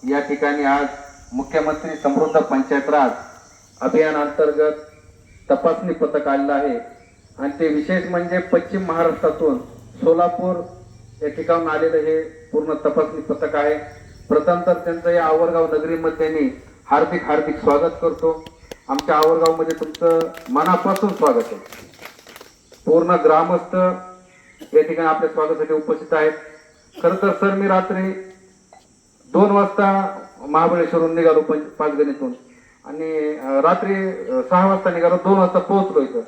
या ठिकाणी आज मुख्यमंत्री समृद्ध पंचायत राज अभियान अंतर्गत तपासणी पथक आलेलं आहे आणि ते विशेष म्हणजे पश्चिम महाराष्ट्रातून सोलापूर या ठिकाणून आलेलं हे पूर्ण तपासणी पथक आहे। प्रथम तर त्यांचं या आवरगाव नगरीमध्ये मी हार्दिक हार्दिक स्वागत करतो। आमच्या आवरगाव मध्ये तुमचं मनापासून स्वागत आहे। पूर्ण ग्रामस्थ या ठिकाणी आपल्या स्वागतासाठी उपस्थित आहेत। खरं तर सर मी रात्री 2 वाजता महाबळेश्वरहून निघालो पाचगणीतून आणि रात्री 6 वाजता निघालो, 2 वाजता पोहोचलो इथं।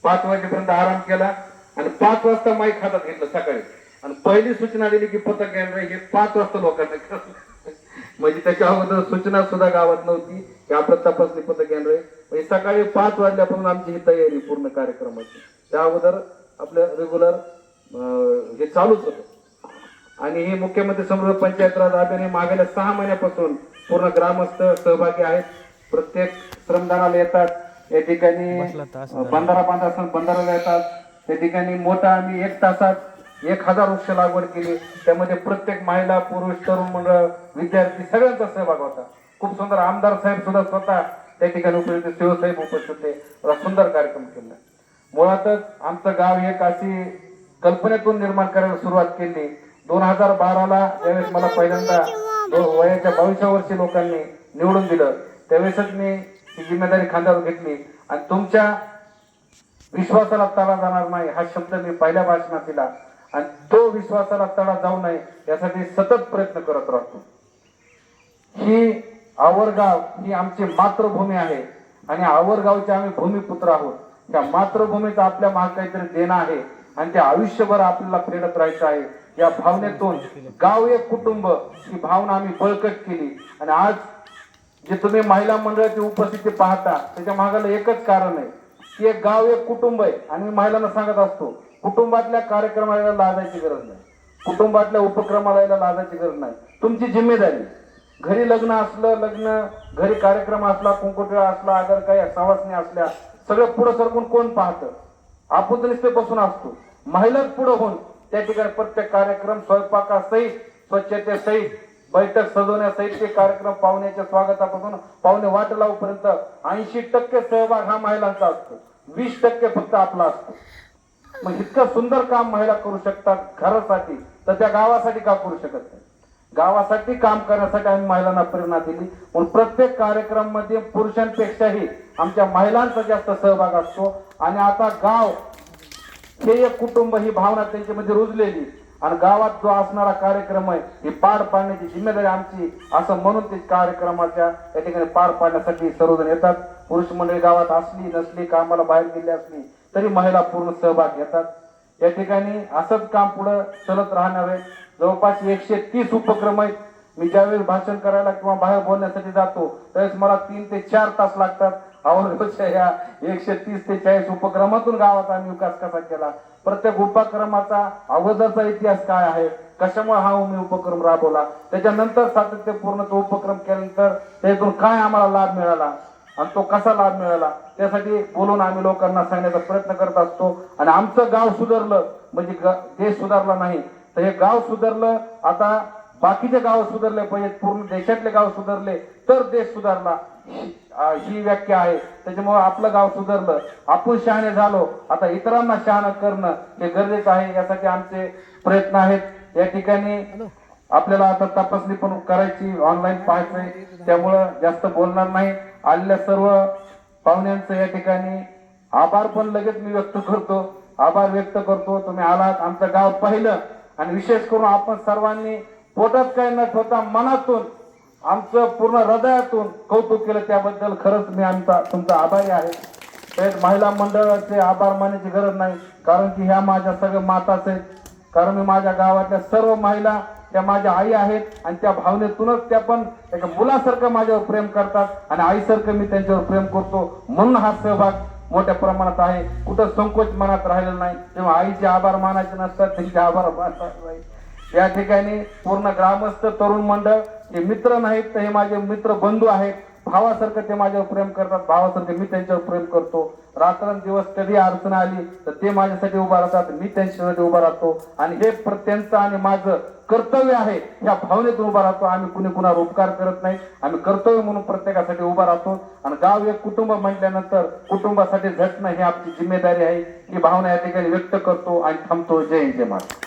5 वाजेपर्यंत आराम केला आणि 5 वाजता माईक हातात घेतलं सकाळी आणि पहिली सूचना दिली की पथक येणार हे 5 वाजता लोकांना म्हणजे त्याच्या अगोदर सूचना सुद्धा गावात नव्हती की आपलं तपासणी पथक येणार आहे। म्हणजे सकाळी 5 वाजल्यापासून आमची ही तयारी पूर्ण कार्यक्रमाची, त्या अगोदर आपलं रेग्युलर हे चालूच होतं। आणि हे मुख्यमंत्री समृद्ध पंचायत राज अभियान हे मागील 6 महिन्यापासून पूर्ण ग्रामस्थ सहभागी आहेत। प्रत्येक श्रमदानाला येतात, या ठिकाणी बंधारा बांधासन बंधाराला येतात, त्या ठिकाणी मोठा आम्ही 1 तासात 1000 वृक्ष लागवड केली। त्यामध्ये प्रत्येक महिला पुरुष तरुण मंडळ विद्यार्थी सगळ्यांचा सहभाग होता। खूप सुंदर आमदार साहेब सुद्धा स्वतः त्या ठिकाणी उपस्थित, शिवसाहेब उपस्थित होते। सुंदर कार्यक्रम केला। मुळातच आमचं गाव एक अशी कल्पनेतून निर्माण करायला सुरुवात केली। 2012ला ज्यावेळेस मला पहिल्यांदा वयाच्या 22व्या वर्षी लोकांनी निवडून दिलं, त्यावेळेसच मी ही जिम्मेदारी खांद्यावर घेतली आणि तुमच्या विश्वासाला तडा जाणार नाही हा शब्द मी पहिल्या भाषणात दिला आणि तो विश्वासाला तडा जाऊ नये यासाठी सतत प्रयत्न करत राहतो। ही आवरगाव ही आमची मातृभूमी आहे आणि आवरगावचे आम्ही भूमिपुत्र आहोत। त्या मातृभूमीचं आपल्या मागे काहीतरी देणं आहे आणि ते आयुष्यभर आपल्याला प्रेरत राहायचं आहे। या भावनेतून गाव एक कुटुंब ही भावना आम्ही बळकट केली आणि आज जे तुम्ही महिला मंडळाची उपस्थिती पाहता त्याच्या मागाला एकच कारण आहे की एक गाव एक कुटुंब आहे। आणि मी महिलांना सांगत असतो, कुटुंबातल्या कार्यक्रमाला लाजायची गरज नाही, कुटुंबातल्या उपक्रमाला लाजायची गरज नाही। तुमची जिम्मेदारी, घरी लग्न असलं, घरी कार्यक्रम असला, कुंकुटिळा असला, अगर काही सवासणी असल्या, सगळं पुढे सरकून कोण पाहतं? आपण तर नुसते बसून असतो। महिलाच पुढे होऊन त्या ठिकाणी प्रत्येक कार्यक्रम स्वयंपाकासहित, स्वच्छतेसहित, बैठक सजवण्यासहित ते कार्यक्रम पाहुण्याच्या स्वागतापासून पाहुणे वाट लावपर्यंत 80% सहभाग हा महिलांचा असतो, 20% फक्त आपला असतो। मग इतकं सुंदर काम महिला करू शकतात घरासाठी, तर त्या गावासाठी का करू शकत नाही? गावासाठी काम करण्यासाठी आम्ही महिलांना प्रेरणा दिली म्हणून प्रत्येक कार्यक्रम मध्ये पुरुषांपेक्षाही आमच्या महिलांचा जास्त सहभाग असतो। आणि आता गाव हे एक कुटुंब ही भावना त्यांच्यामध्ये रुजलेली आणि गावात जो असणारा कार्यक्रम आहे हे पार पाडण्याची जिम्मेदारी आमची, असं म्हणून ते कार्यक्रमाच्या या ठिकाणी पार पाडण्यासाठी सर्वजण येतात। पुरुष मंडळी गावात असली नसली, कामाला बाहेर गेली असली तरी महिला पूर्ण सहभाग घेतात। या ठिकाणी असंच काम पुढे चलत राहणार आहे। जवळपास 130 उपक्रम आहेत। मी ज्यावेळेस भाषण करायला किंवा बाहेर बोलण्यासाठी जातो त्यावेळेस मला 3 ते 4 तास लागतात। आवडच्या या 130 ते 40 उपक्रमातून गावाचा आम्ही विकास कसा केला, प्रत्येक उपक्रमाचा अगोदरचा इतिहास काय आहे, कशामुळे हा मी उपक्रम राबवला, त्याच्यानंतर सातत्यपूर्ण तो उपक्रम केल्यानंतर त्यातून काय आम्हाला लाभ मिळाला आणि तो कसा लाभ मिळाला त्यासाठी बोलून आम्ही लोकांना सांगण्याचा प्रयत्न करत असतो। आणि आमचं गाव सुधारलं म्हणजे देश सुधारला नाही, तर हे गाव सुधारलं, आता बाकीचे गाव सुधारले पाहिजेत, पूर्ण देशातले गाव सुधारले तर देश सुधारला ही व्याख्या आहे। त्याच्यामुळे आपलं गाव सुधारलं, आपण शहाणे झालो, आता इतरांना शहाणं करणं हे गरजेचं आहे, यासाठी आमचे प्रयत्न आहेत। या ठिकाणी आपल्याला आता तपासणी पण करायची, ऑनलाईन पाहायचंय, त्यामुळं जास्त बोलणार नाही। आलेल्या सर्व पाहुण्यांचं या ठिकाणी आभार पण लगेच मी व्यक्त करतो, आभार व्यक्त करतो। तुम्ही आलात, आमचं गाव पाहिलं आणि विशेष करून आपण सर्वांनी पोटात काही न ठेवता मनातून आमचं पूर्ण हृदयातून कौतुक केलं, त्याबद्दल खरंच मी तुमचा आभारी आहे। तर महिला मंडळाचे आभार मानायची गरज नाही, कारण की ह्या माझ्या सगळ्या माताच आहेत। कारण मी माझ्या गावातल्या सर्व महिला त्या माझ्या आई आहेत आणि त्या भावनेतूनच त्या पण एका मुलासारखं माझ्यावर प्रेम करतात आणि आईसारखं मी त्यांच्यावर प्रेम करतो, म्हणून हा सहभाग मोठ्या प्रमाणात आहे। कुठं संकोच मनात राहिलेला नाही, तेव्हा आईचे आभार मानायचे नसतात, त्यांचे आभार मानायचे नाही। या ठिकाणी पूर्ण ग्रामस्थ तरुण मंडळ हे मित्र नाहीत तर हे माझे मित्र बंधू आहेत। भावासारखं ते माझ्यावर प्रेम करतात, भावासारखं मी त्यांच्यावर प्रेम करतो. रात्रंदिवस कधी अडचण आली तर ते माझ्यासाठी उभा राहतात, मी त्यांच्यासाठी उभा राहतो. आणि हे त्यांचं आणि माझं कर्तव्य आहे, ह्या भावनेतून उभा राहतो. आम्ही कुणी कुणावर उपकार करत नाही, आम्ही कर्तव्य म्हणून प्रत्येकासाठी उभा राहतो. आणि गाव एक कुटुंब म्हटल्यानंतर कुटुंबासाठी झटणं ही आमची जिम्मेदारी आहे. ही भावना या ठिकाणी व्यक्त करतो आणि थांबतो. जय हिंद, जय महाराष्ट्र.